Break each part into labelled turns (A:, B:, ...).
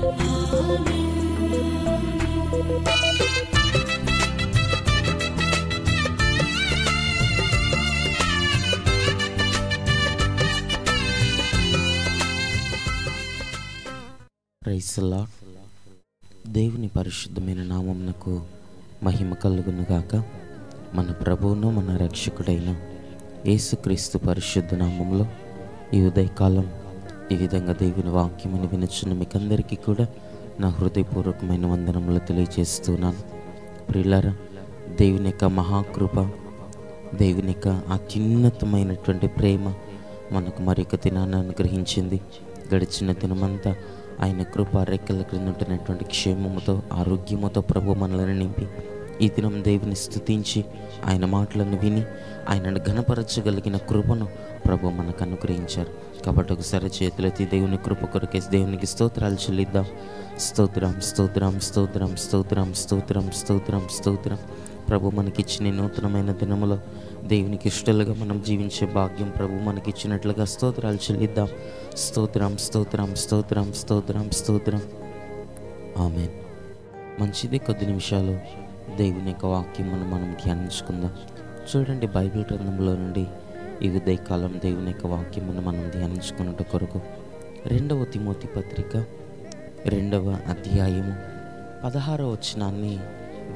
A: Praise the lord. దేవుని పరిశుద్ధమైన నామమునకు మహిమ కలుగును గాక. మన ప్రభువును మన రక్షకుడైన యేసుక్రీస్తు పరిశుద్ధ నామంలో ఈ ఉదయకాలం ఈ విధంగా దేవుని వాక్యమును వినుచున్న మీకందరికీ కూడా నా హృదయపూర్వకమైన వందనములు తెలియజేస్తున్నాను. ప్రియులారా, దేవుని యొక్క మహాకృప, దేవుని యొక్క అత్యున్నతమైనటువంటి ప్రేమ మనకు మరొక దినాన్ని అనుగ్రహించింది. గడిచిన దినమంతా ఆయన కృప రెక్కల క్రింద ఉంటున్నటువంటి క్షేమముతో ఆరోగ్యముతో ప్రభు మనలను నింపి ఈ దినం దేవుని స్తుతించి ఆయన మాటలను విని ఆయనను ఘనపరచగలిగిన కృపను ప్రభు మనకు అనుగ్రహించారు. కాబట్టి ఒకసారి చేతులెత్తి దేవుని కృప కొరకేసి దేవునికి స్తోత్రాలు చెల్లిద్దాం. స్తోత్రం స్తోత్రం స్తోత్రం స్తోత్రం స్తోత్రం స్తోత్రం స్తోత్రం. ప్రభు మనకిచ్చిన నూతనమైన దినములో దేవునికి ఇష్టలుగా మనం జీవించే భాగ్యం ప్రభు మనకిచ్చినట్లుగా స్తోత్రాలు చెల్లిద్దాం. స్తోత్రం స్తోత్రం స్తోత్రం స్తోత్రం స్తోత్రం. ఆమేన్. మంచిది. కొద్ది నిమిషాలు దేవుని యొక్క వాక్యం మనం ధ్యానించుకుందాం. చూడండి, బైబిల్ గ్రంథంలో నుండి ఈ ఉదయకాలం దేవుని యొక్క వాక్యమును మనం ధ్యానించుకున్నట్టు కొరకు 2వ తిమోతి పత్రిక 2వ అధ్యాయము 16వ వచనాన్ని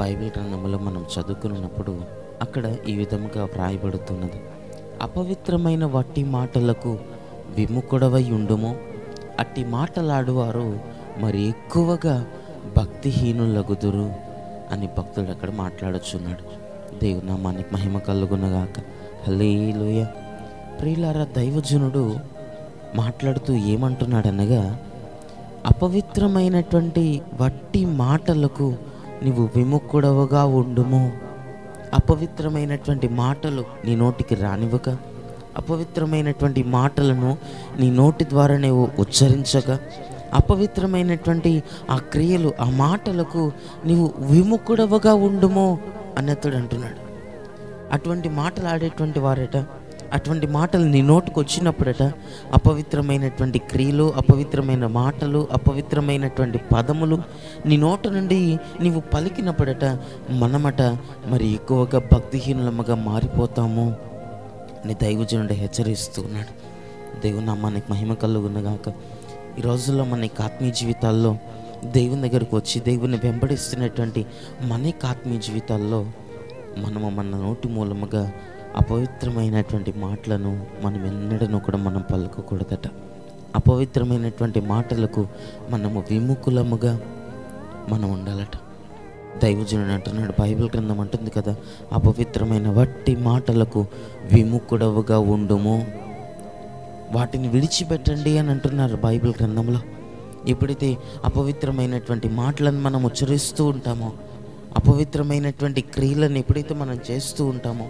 A: బైబిల్ గ్రంథంలో మనం చదువుకున్నప్పుడు అక్కడ ఈ విధముగా వ్రాయబడుతున్నది: అపవిత్రమైన వట్టి మాటలకు విముఖుడవై ఉండుము, అట్టి మాటలాడువారు మరి ఎక్కువగా భక్తిహీనులగుదురు అని భక్తుడు అక్కడ మాట్లాడుచున్నాడు. దేవుని నామానికి మహిమ కలుగునగాక. హల్లెలూయా. ప్రియులారా, దైవజనుడు మాట్లాడుతూ ఏమంటున్నాడనగా, అపవిత్రమైనటువంటి వట్టి మాటలకు నీవు విముఖుడవగా ఉండుము. అపవిత్రమైనటువంటి మాటలు నీ నోటికి రానివ్వక, అపవిత్రమైనటువంటి మాటలను నీ నోటి ద్వారా నీవు ఉచ్చరించగా, అపవిత్రమైనటువంటి ఆ క్రియలు ఆ మాటలకు నీవు విముఖుడవగా ఉండుము అన్నతుడు అంటున్నాడు. అటువంటి మాటలు ఆడేటువంటి వారట, అటువంటి మాటలు నీ నోటికి వచ్చినప్పుడట అపవిత్రమైనటువంటి క్రియలు, అపవిత్రమైన మాటలు, అపవిత్రమైనటువంటి పదములు నీ నోట నుండి నీవు పలికినప్పుడట మనమట మరి ఎక్కువగా భక్తిహీనులముగా మారిపోతాము అని దైవజనుడు హెచ్చరిస్తున్నాడు. దేవుని నామానికి మహిమ కలుగునగాక. ఈ రోజుల్లో మన ఆత్మీయ జీవితాల్లో దేవుని దగ్గరకు వచ్చి దేవుని వెంబడిస్తున్నటువంటి మన ఆత్మీయ జీవితాల్లో మనము మన నోటి మూలముగా అపవిత్రమైనటువంటి మాటలను మనం ఎన్నడూ కూడా మనం పలకకూడదట. అపవిత్రమైనటువంటి మాటలకు మనము విముఖులముగా మనం ఉండాలట. దైవజనుడు అంటున్నాడు, బైబిల్ గ్రంథం అంటుంది కదా, అపవిత్రమైన వట్టి మాటలకు విముఖుడవుగా ఉండుము, వాటిని విడిచిపెట్టండి అని అంటున్నారు బైబిల్ గ్రంథంలో. ఎప్పుడైతే అపవిత్రమైనటువంటి మాటలను మనం ఉచ్చరిస్తూ ఉంటామో, అపవిత్రమైనటువంటి క్రియలను ఎప్పుడైతే మనం చేస్తూ ఉంటామో,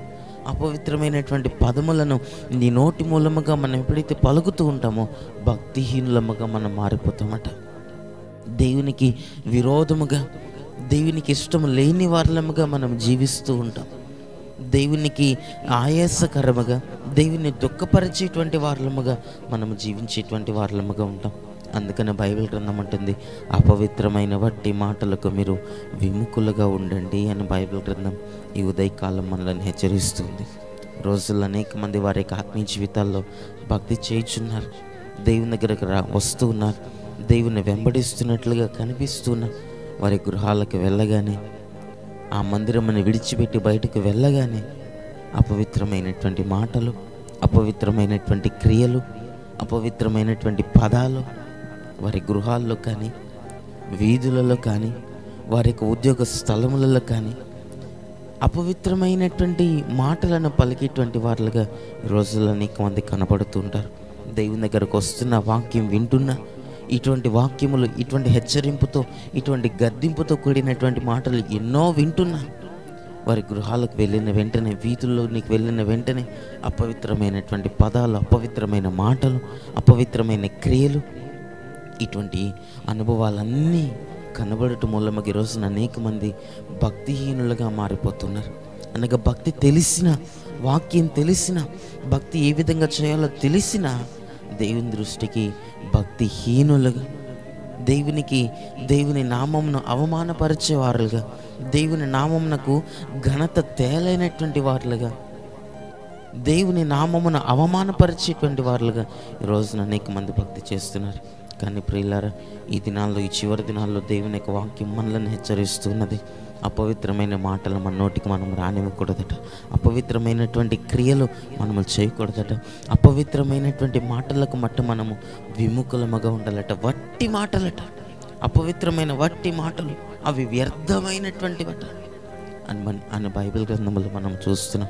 A: అపవిత్రమైనటువంటి పదములను నీ నోటి మూలముగా మనం ఎప్పుడైతే పలుకుతూ ఉంటామో భక్తిహీనులముగా మనం మారిపోతామట. దేవునికి విరోధముగా, దేవునికి ఇష్టం లేని వారలముగా మనం జీవిస్తూ ఉంటాం. దేవునికి ఆయాసకరముగా, దేవుని దుఃఖపరిచేటువంటి వారలముగా మనం జీవించేటువంటి వారలముగా ఉంటాం. అందుకని బైబిల్ గ్రంథం అంటుంది, అపవిత్రమైన వట్టి మాటలకు మీరు విముఖులుగా ఉండండి అని బైబిల్ గ్రంథం ఈ ఉదయకాలం మనల్ని హెచ్చరిస్తుంది. రోజుల్లో అనేక మంది వారి యొక్క ఆత్మీయ జీవితాల్లో భక్తి చేయుచున్నారు, దేవుని దగ్గరకు వస్తూ ఉన్నారు, దేవుని వెంబడిస్తున్నట్లుగా కనిపిస్తున్నారు. వారి గృహాలకు వెళ్ళగానే, ఆ మందిరమును విడిచిపెట్టి బయటకు వెళ్ళగానే అపవిత్రమైనటువంటి మాటలు, అపవిత్రమైనటువంటి క్రియలు, అపవిత్రమైనటువంటి పదాలు వారి గృహాల్లో కానీ, వీధులలో కానీ, వారి యొక్క ఉద్యోగ స్థలములలో కానీ అపవిత్రమైనటువంటి మాటలను పలికేటువంటి వారులుగా ఈ రోజుల్లో అనేక మంది కనబడుతుంటారు. దేవుని దగ్గరకు వస్తున్న వాక్యం వింటున్నా ఇటువంటి వాక్యములు, ఇటువంటి హెచ్చరింపుతో, ఇటువంటి గద్దింపుతో కూడినటువంటి మాటలు ఎన్నో వింటున్నా వారి గృహాలకు వెళ్ళిన వెంటనే, వీధుల్లోనికి వెళ్ళిన వెంటనే అపవిత్రమైనటువంటి పదాలు, అపవిత్రమైన మాటలు, అపవిత్రమైన క్రియలు, ఇటువంటి అనుభవాలన్నీ కనబడటం మూలముగా ఈ రోజున అనేక మంది భక్తిహీనులుగా మారిపోతున్నారు. అనగా భక్తి తెలిసిన, వాక్యం తెలిసిన, భక్తి ఏ విధంగా చేయాలో తెలిసిన దేవుని దృష్టికి భక్తిహీనులుగా, దేవుని నామమును అవమానపరిచేవారులుగా, దేవుని నామమునకు ఘనత తేలైనటువంటి వారులుగా, దేవుని నామమును అవమానపరిచేటువంటి వారులుగా ఈ రోజున అనేక మంది భక్తి చేస్తున్నారు. కానీ ప్రియులారా, ఈ దినాల్లో, ఈ చివరి దినాల్లో దేవుని యొక్క వాక్యం మనల్ని హెచ్చరిస్తున్నది. అపవిత్రమైన మాటలు మన నోటికి మనం రానివ్వకూడదట. అపవిత్రమైనటువంటి క్రియలు మనము చేయకూడదట. అపవిత్రమైనటువంటి మాటలకు మనము విముఖులముగా ఉండాలట. వట్టి మాటలట, అపవిత్రమైన వట్టి మాటలు, అవి వ్యర్థమైనటువంటివట అని బైబిల్ గ్రంథంలో మనం చూస్తున్నాం.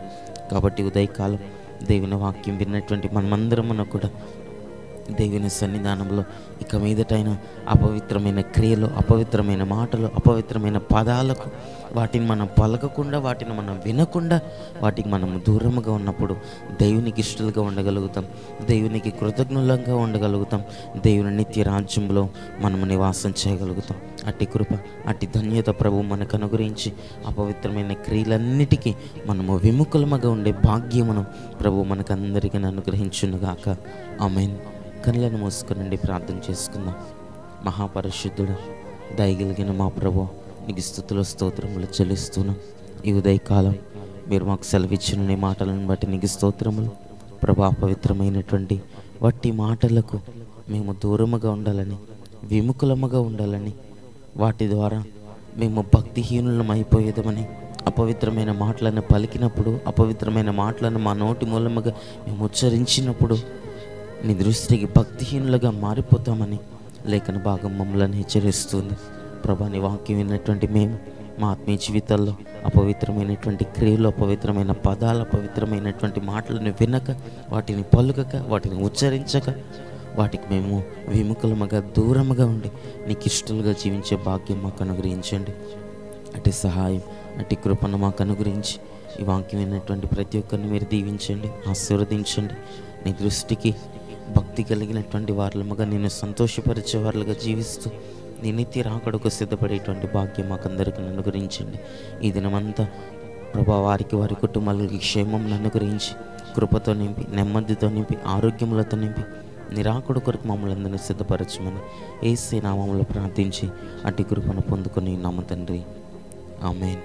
A: కాబట్టి ఉదయకాలం దేవుని వాక్యం విన్నటువంటి మనమందరమున కూడా దేవుని సన్నిధానంలో ఇక మీదటైన అపవిత్రమైన క్రియలు, అపవిత్రమైన మాటలు, అపవిత్రమైన పదాలకు వాటిని మనం పలకకుండా, వాటిని మనం వినకుండా, వాటికి మనము దూరముగా ఉన్నప్పుడు దేవునికి ఇష్టలుగా ఉండగలుగుతాం, దేవునికి కృతజ్ఞులంగా ఉండగలుగుతాం, దేవుని నిత్య రాజ్యంలో మనము నివాసం చేయగలుగుతాం. అట్టి కృప, అట్టి ధన్యత ప్రభు మనకు అనుగ్రహించి అపవిత్రమైన క్రియలన్నిటికీ మనము విముఖులముగా ఉండే భాగ్యమును ప్రభు మనకందరికీ అనుగ్రహించునుగాక. ఆమేన్. కళ్ళను మూసుకునండి, ప్రార్థన చేసుకుందాం. మహాపరిశుద్ధుడు, దయగలిగిన మా ప్రభు, నీకు స్తుతులు స్తోత్రములు చెల్లిస్తున్నాం. ఈ ఉదయకాలం మీరు మాకు సెలవిచ్చిన నీ మాటలను బట్టి నీకు స్తోత్రములు ప్రభు. అపవిత్రమైనటువంటి వట్టి మాటలకు మేము దూరముగా ఉండాలని, విముఖులముగా ఉండాలని, వాటి ద్వారా మేము భక్తిహీనులం అయిపోయేదమని, అపవిత్రమైన మాటలను పలికినప్పుడు, అపవిత్రమైన మాటలను మా నోటి మూలముగా మేము ఉచ్చరించినప్పుడు నీ దృష్టికి భక్తిహీనులుగా మారిపోతామని లేఖన భాగం మమ్మల్ని హెచ్చరిస్తుంది. ప్రభా, నీ వాక్యం విన్నటువంటి మేము మా ఆత్మీయ జీవితాల్లో అపవిత్రమైనటువంటి క్రియలు, అపవిత్రమైన పదాలు, అపవిత్రమైనటువంటి మాటలను వినక, వాటిని పలుకక, వాటిని ఉచ్చరించక, వాటికి మేము విముఖులముగా దూరముగా ఉండి నీకు ఇష్టలుగా జీవించే భాగ్యం మాకు అనుగ్రహించండి. అటు సహాయం, అటు కృపను మాకు అనుగ్రహించి ఈ వాక్యం విన్నటువంటి ప్రతి ఒక్కరిని మీరు దీవించండి, ఆశీర్వదించండి. నీ దృష్టికి భక్తి కలిగినటువంటి వారులుగా, నేను సంతోషపరిచే వారులుగా జీవిస్తూ నీ నిత్య రాకడకు సిద్ధపడేటువంటి భాగ్యం మాకందరికీ అనుగ్రహించండి. ఈ దినమంతా ప్రభా వారి కుటుంబాలకి క్షేమం అనుగ్రహించి, కృపతో నింపి, నెమ్మదితో నింపి, ఆరోగ్యములతో నింపి నిరాకుడు కొరకు మమ్మల్ని అందరినీ సిద్ధపరచమని యేసు నామములో ప్రార్థించి అట్టి కృపను పొందుకొని నామ తండ్రి. ఆమేన్.